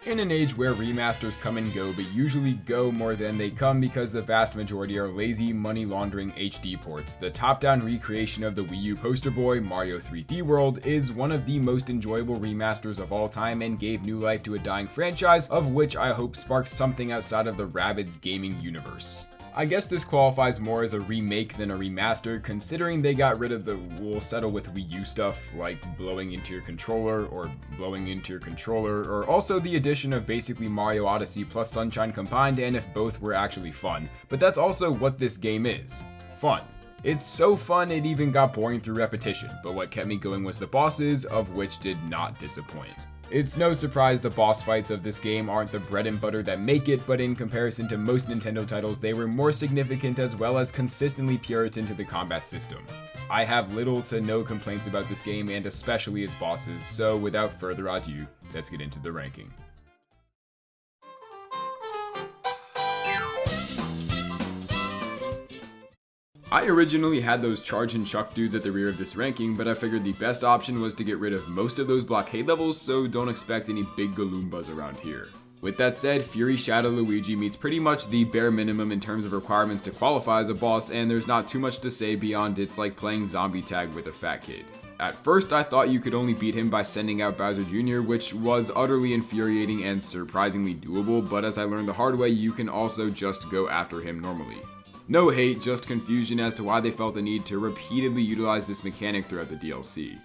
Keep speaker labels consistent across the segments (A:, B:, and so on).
A: In an age where remasters come and go, but usually go more than they come because the vast majority are lazy, money-laundering HD ports, the top-down recreation of the Wii U poster boy, Mario 3D World, is one of the most enjoyable remasters of all time and gave new life to a dying franchise, of which I hope sparks something outside of the Rabbids gaming universe. I guess this qualifies more as a remake than a remaster, considering they got rid of the "we'll settle with Wii U" stuff, like blowing into your controller, or also the addition of basically Mario Odyssey plus Sunshine combined, and if both were actually fun. But that's also what this game is. Fun. It's so fun it even got boring through repetition, but what kept me going was the bosses, of which did not disappoint. It's no surprise the boss fights of this game aren't the bread and butter that make it, but in comparison to most Nintendo titles, they were more significant as well as consistently Puritan to the combat system. I have little to no complaints about this game and especially its bosses, so without further ado, let's get into the ranking. I originally had those charge and chuck dudes at the rear of this ranking, but I figured the best option was to get rid of most of those blockade levels, so don't expect any big Galoombas around here. With that said, Fury Shadow Luigi meets pretty much the bare minimum in terms of requirements to qualify as a boss, and there's not too much to say beyond it's like playing zombie tag with a fat kid. At first I thought you could only beat him by sending out Bowser Jr., which was utterly infuriating and surprisingly doable, but as I learned the hard way, you can also just go after him normally. No hate, just confusion as to why they felt the need to repeatedly utilize this mechanic throughout the DLC.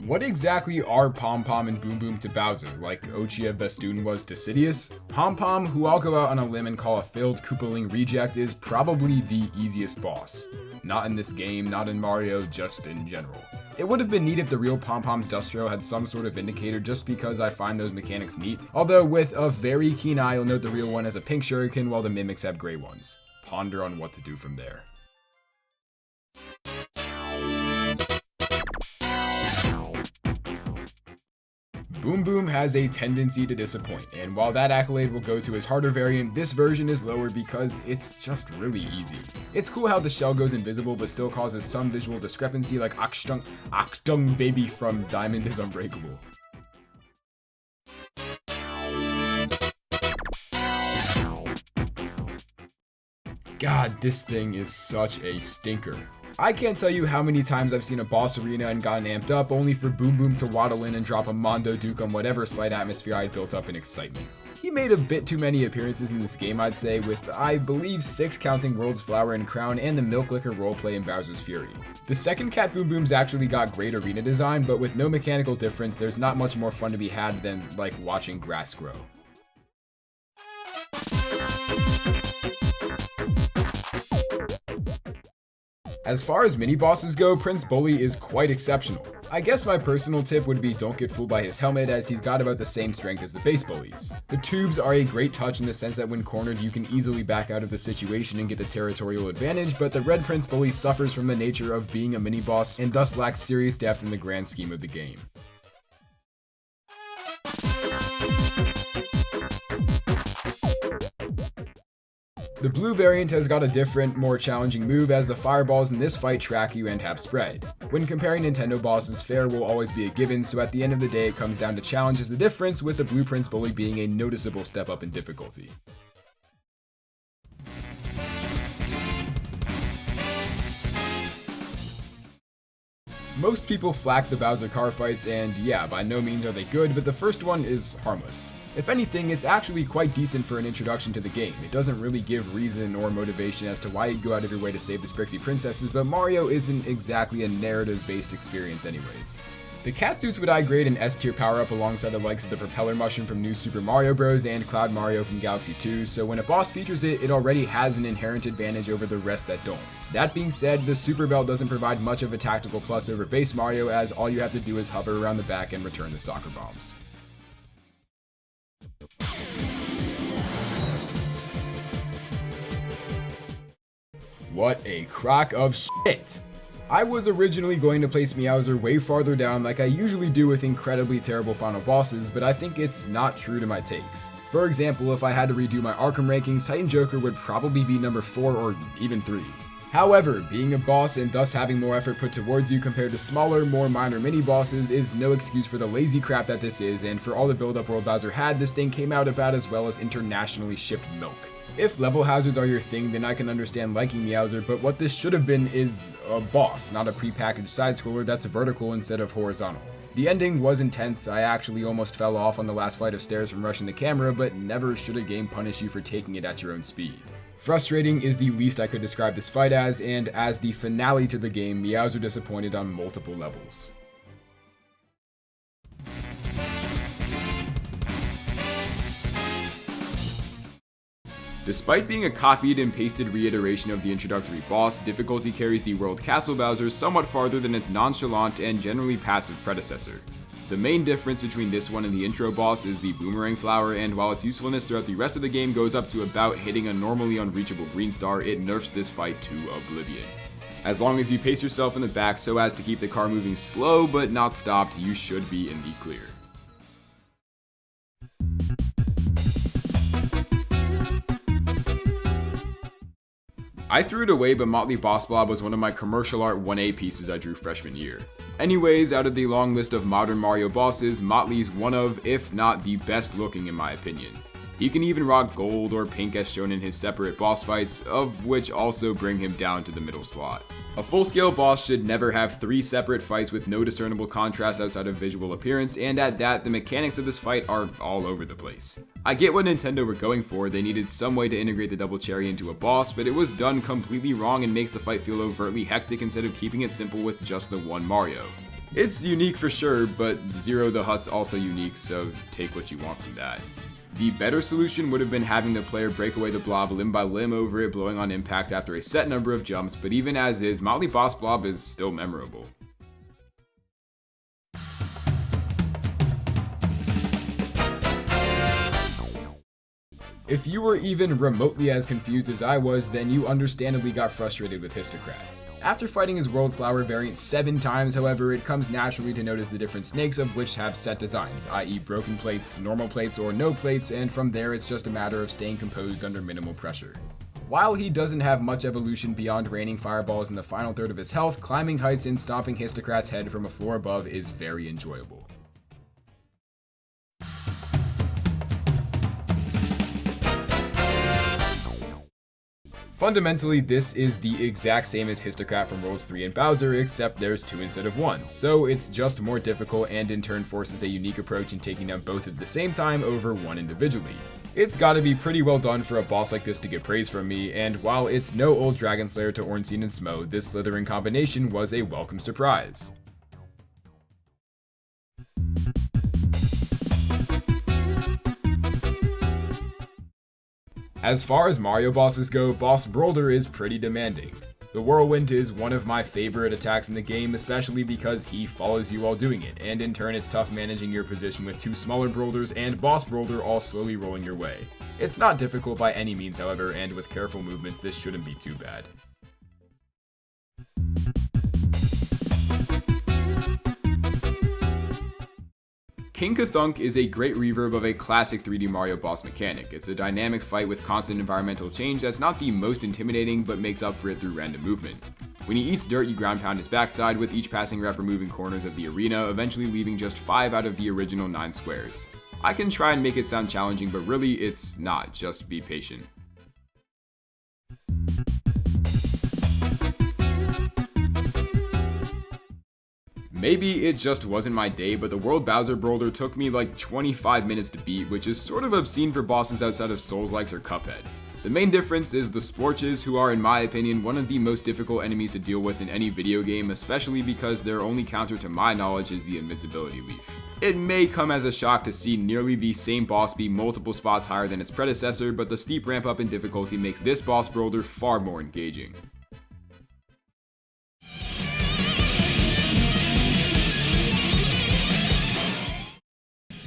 A: What exactly are Pom Pom and Boom Boom to Bowser, like Ochia Bestoon was to Sidious? Pom Pom, who I'll go out on a limb and call a failed Koopaling reject, is probably the easiest boss. Not in this game, not in Mario, just in general. It would have been neat if the real Pom Pom's Dustro had some sort of indicator just because I find those mechanics neat, although with a very keen eye you'll note the real one has a pink shuriken while the mimics have gray ones. Ponder on what to do from there. Boom Boom has a tendency to disappoint, and while that accolade will go to his harder variant, this version is lower because it's just really easy. It's cool how the shell goes invisible but still causes some visual discrepancy like Achtung Baby from Diamond is Unbreakable. God, this thing is such a stinker. I can't tell you how many times I've seen a boss arena and gotten amped up only for Boom Boom to waddle in and drop a Mondo Duke on whatever slight atmosphere I had built up in excitement. He made a bit too many appearances in this game, I'd say, with I believe 6 counting World's Flower and Crown and the Milk Liquor roleplay in Bowser's Fury. The second Cat Boom Boom's actually got great arena design, but with no mechanical difference, there's not much more fun to be had than like watching grass grow. As far as mini-bosses go, Prince Bully is quite exceptional. I guess my personal tip would be don't get fooled by his helmet, as he's got about the same strength as the base bullies. The tubes are a great touch in the sense that when cornered you can easily back out of the situation and get a territorial advantage, but the Red Prince Bully suffers from the nature of being a mini-boss and thus lacks serious depth in the grand scheme of the game. The blue variant has got a different, more challenging move as the fireballs in this fight track you and have spread. When comparing Nintendo bosses, fair will always be a given, so at the end of the day it comes down to challenge is the difference, with the Blue Prince Bully being a noticeable step up in difficulty. Most people flack the Bowser car fights, and yeah, by no means are they good, but the first one is harmless. If anything, it's actually quite decent for an introduction to the game. It doesn't really give reason or motivation as to why you'd go out of your way to save the Sprixie princesses, but Mario isn't exactly a narrative-based experience anyways. The catsuits would I grade an S tier power-up alongside the likes of the Propeller Mushroom from New Super Mario Bros. And Cloud Mario from Galaxy 2, so when a boss features it, it already has an inherent advantage over the rest that don't. That being said, the Super Belt doesn't provide much of a tactical plus over base Mario, as all you have to do is hover around the back and return the soccer bombs. What a crock of shit! I was originally going to place Meowser way farther down like I usually do with incredibly terrible final bosses, but I think it's not true to my takes. For example, if I had to redo my Arkham rankings, Titan Joker would probably be number 4 or even 3. However, being a boss and thus having more effort put towards you compared to smaller, more minor mini-bosses is no excuse for the lazy crap that this is, and for all the build-up World Bowser had, this thing came out about as well as internationally shipped milk. If level hazards are your thing, then I can understand liking Meowser, but what this should have been is a boss, not a pre-packaged side-scroller that's vertical instead of horizontal. The ending was intense. I actually almost fell off on the last flight of stairs from rushing the camera, but never should a game punish you for taking it at your own speed. Frustrating is the least I could describe this fight as, and as the finale to the game, Meowser disappointed on multiple levels. Despite being a copied and pasted reiteration of the introductory boss, difficulty carries the World Castle Bowser somewhat farther than its nonchalant and generally passive predecessor. The main difference between this one and the intro boss is the Boomerang Flower, and while its usefulness throughout the rest of the game goes up to about hitting a normally unreachable green star, it nerfs this fight to oblivion. As long as you pace yourself in the back so as to keep the car moving slow but not stopped, you should be in the clear. I threw it away, but Motley Boss Blob was one of my commercial art 1A pieces I drew freshman year. Anyways, out of the long list of modern Mario bosses, Motley's one of, if not the best looking in my opinion. He can even rock gold or pink as shown in his separate boss fights, of which also bring him down to the middle slot. A full-scale boss should never have 3 separate fights with no discernible contrast outside of visual appearance, and at that, the mechanics of this fight are all over the place. I get what Nintendo were going for, they needed some way to integrate the double cherry into a boss, but it was done completely wrong and makes the fight feel overtly hectic instead of keeping it simple with just the one Mario. It's unique for sure, but Zero the Hutt's also unique, so take what you want from that. The better solution would have been having the player break away the blob limb by limb over it blowing on impact after a set number of jumps, but even as is, Motley Boss Blob is still memorable. If you were even remotely as confused as I was, then you understandably got frustrated with Histocrat. After fighting his World Flower variant 7 times, however, it comes naturally to notice the different snakes of which have set designs, i.e. broken plates, normal plates, or no plates, and from there it's just a matter of staying composed under minimal pressure. While he doesn't have much evolution beyond raining fireballs in the final third of his health, climbing heights and stomping Histocrat's head from a floor above is very enjoyable. Fundamentally, this is the exact same as Histocrat from Worlds 3 and Bowser, except there's 2 instead of 1, so it's just more difficult and in turn forces a unique approach in taking down both at the same time over one individually. It's gotta be pretty well done for a boss like this to get praise from me, and while it's no old Dragon Slayer to Ornstein and Smo, this Slytherin combination was a welcome surprise. As far as Mario bosses go, Boss Brolder is pretty demanding. The Whirlwind is one of my favorite attacks in the game, especially because he follows you while doing it, and in turn it's tough managing your position with 2 smaller Brolders and Boss Brolder all slowly rolling your way. It's not difficult by any means, however, and with careful movements this shouldn't be too bad. King Kathunk is a great reverb of a classic 3D Mario boss mechanic. It's a dynamic fight with constant environmental change that's not the most intimidating, but makes up for it through random movement. When he eats dirt, you ground pound his backside, with each passing rep removing corners of the arena, eventually leaving just 5 out of the original 9 squares. I can try and make it sound challenging, but really it's not, just be patient. Maybe it just wasn't my day, but the World Bowser Brolder took me like 25 minutes to beat, which is sort of obscene for bosses outside of Souls-likes or Cuphead. The main difference is the Splorches, who are in my opinion one of the most difficult enemies to deal with in any video game, especially because their only counter to my knowledge is the invincibility leaf. It may come as a shock to see nearly the same boss be multiple spots higher than its predecessor, but the steep ramp up in difficulty makes this boss Brolder far more engaging.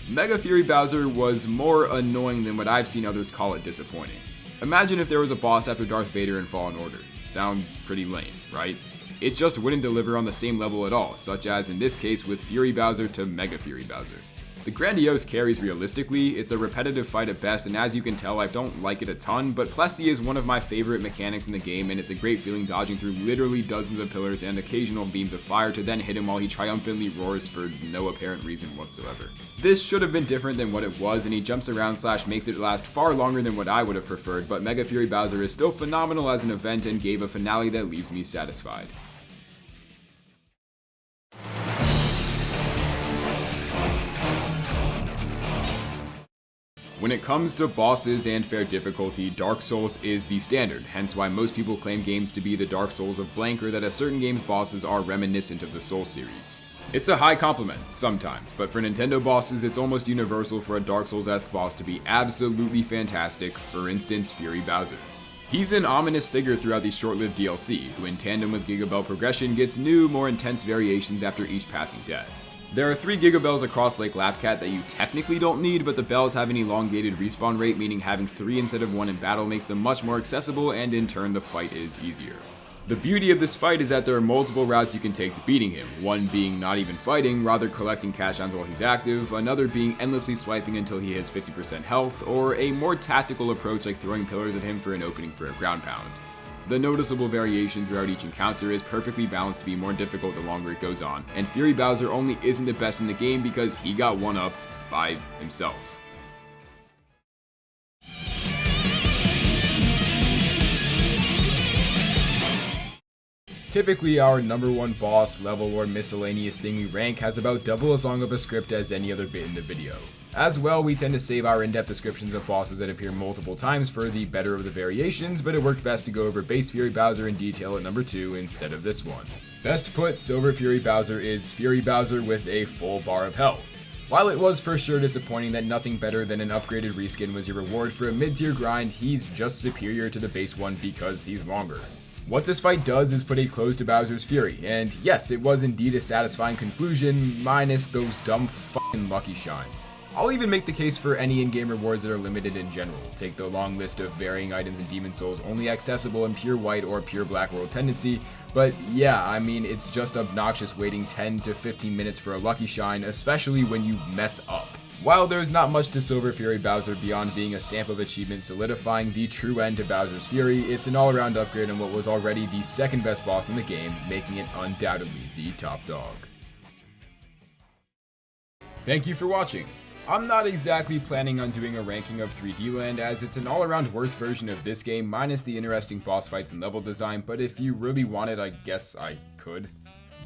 A: Mega Fury Bowser was more annoying than what I've seen others call it disappointing. Imagine if there was a boss after Darth Vader in Fallen Order. Sounds pretty lame, right? It just wouldn't deliver on the same level at all, such as in this case with Fury Bowser to Mega Fury Bowser. The Grandiose carries realistically, it's a repetitive fight at best, and as you can tell, I don't like it a ton, but Plessie is one of my favorite mechanics in the game, and it's a great feeling dodging through literally dozens of pillars and occasional beams of fire to then hit him while he triumphantly roars for no apparent reason whatsoever. This should have been different than what it was, and he jumps around / makes it last far longer than what I would have preferred, but Mega Fury Bowser is still phenomenal as an event and gave a finale that leaves me satisfied. When it comes to bosses and fair difficulty, Dark Souls is the standard, hence why most people claim games to be the Dark Souls of blank or that a certain game's bosses are reminiscent of the Souls series. It's a high compliment, sometimes, but for Nintendo bosses, it's almost universal for a Dark Souls-esque boss to be absolutely fantastic, for instance, Fury Bowser. He's an ominous figure throughout the short-lived DLC, who in tandem with Gigabell progression gets new, more intense variations after each passing death. There are 3 Gigabells across Lake Lapcat that you technically don't need, but the bells have an elongated respawn rate, meaning having 3 instead of 1 in battle makes them much more accessible, and in turn the fight is easier. The beauty of this fight is that there are multiple routes you can take to beating him, one being not even fighting, rather collecting cash-ons while he's active, another being endlessly swiping until he hits 50% health, or a more tactical approach like throwing pillars at him for an opening for a ground pound. The noticeable variation throughout each encounter is perfectly balanced to be more difficult the longer it goes on, and Fury Bowser only isn't the best in the game because he got one-upped by himself. Typically, our number 1 boss, level, or miscellaneous thing we rank has about double as long of a script as any other bit in the video. As well, we tend to save our in-depth descriptions of bosses that appear multiple times for the better of the variations, but it worked best to go over base Fury Bowser in detail at number 2 instead of this one. Best put, Silver Fury Bowser is Fury Bowser with a full bar of health. While it was for sure disappointing that nothing better than an upgraded reskin was your reward for a mid-tier grind, he's just superior to the base one because he's longer. What this fight does is put a close to Bowser's Fury, and yes, it was indeed a satisfying conclusion, minus those dumb fucking Lucky Shines. I'll even make the case for any in-game rewards that are limited in general. Take the long list of varying items in Demon's Souls only accessible in Pure White or Pure Black World Tendency, but yeah, I mean, it's just obnoxious waiting 10 to 15 minutes for a Lucky Shine, especially when you mess up. While there's not much to Silver Fury Bowser beyond being a stamp of achievement solidifying the true end to Bowser's Fury, it's an all-around upgrade on what was already the second best boss in the game, making it undoubtedly the top dog. Thank you for watching. I'm not exactly planning on doing a ranking of 3D Land as it's an all-around worse version of this game minus the interesting boss fights and level design, but if you really wanted, I guess I could.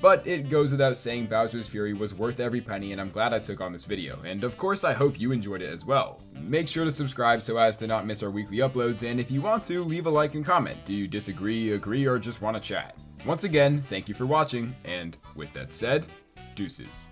A: But it goes without saying Bowser's Fury was worth every penny and I'm glad I took on this video, and of course I hope you enjoyed it as well. Make sure to subscribe so as to not miss our weekly uploads, and if you want to, leave a like and comment. Do you disagree, agree, or just want to chat? Once again, thank you for watching, and with that said, deuces.